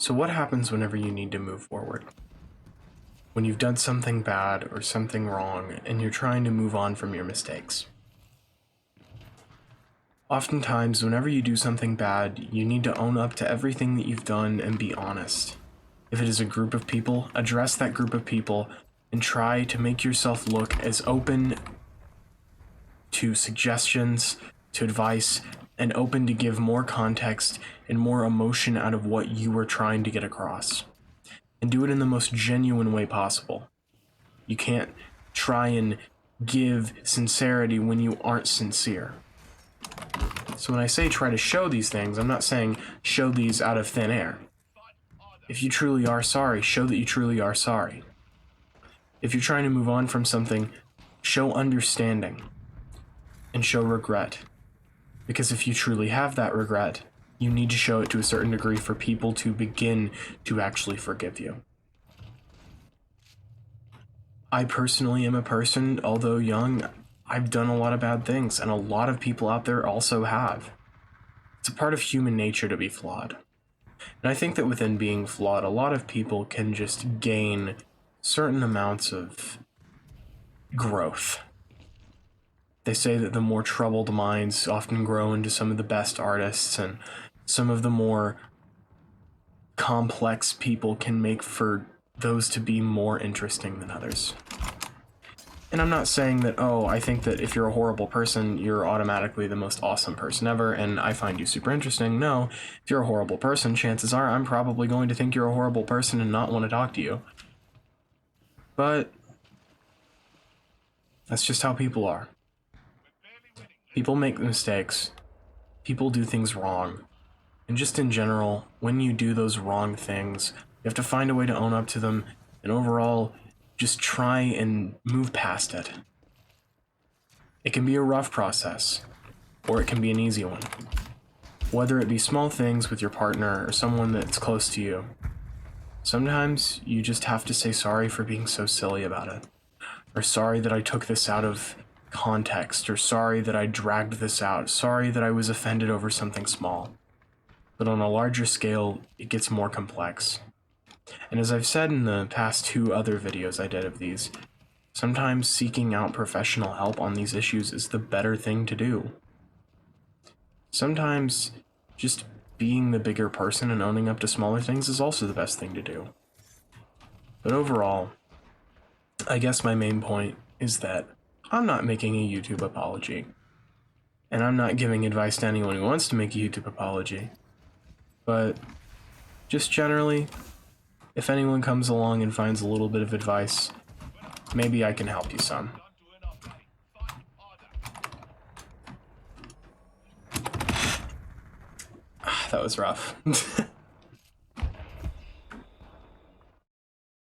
So what happens whenever you need to move forward? When you've done something bad or something wrong and you're trying to move on from your mistakes. Oftentimes, whenever you do something bad, you need to own up to everything that you've done and be honest. If it is a group of people, address that group of people and try to make yourself look as open to suggestions, to advice, and open to give more context and more emotion out of what you were trying to get across. And do it in the most genuine way possible. You can't try and give sincerity when you aren't sincere. So when I say try to show these things, I'm not saying show these out of thin air. If you truly are sorry, show that you truly are sorry. If you're trying to move on from something, show understanding and show regret. Because if you truly have that regret, you need to show it to a certain degree for people to begin to actually forgive you. I personally am a person, although young, I've done a lot of bad things, and a lot of people out there also have. It's a part of human nature to be flawed. And I think that within being flawed, a lot of people can just gain certain amounts of growth. They say that the more troubled minds often grow into some of the best artists, and some of the more complex people can make for those to be more interesting than others. And I'm not saying that, oh, I think that if you're a horrible person, you're automatically the most awesome person ever, and I find you super interesting. No, if you're a horrible person, chances are I'm probably going to think you're a horrible person and not want to talk to you. But that's just how people are. People make mistakes. People do things wrong. And just in general, when you do those wrong things, you have to find a way to own up to them, and overall, just try and move past it. It can be a rough process, or it can be an easy one. Whether it be small things with your partner or someone that's close to you, sometimes you just have to say sorry for being so silly about it. Or sorry that I took this out of context, or sorry that I dragged this out, sorry that I was offended over something small. But on a larger scale, it gets more complex. And as I've said in the past 2 other videos I did of these, sometimes seeking out professional help on these issues is the better thing to do. Sometimes just being the bigger person and owning up to smaller things is also the best thing to do. But overall, I guess my main point is that I'm not making a YouTube apology. And I'm not giving advice to anyone who wants to make a YouTube apology. But just generally, if anyone comes along and finds a little bit of advice, maybe I can help you some. That was rough.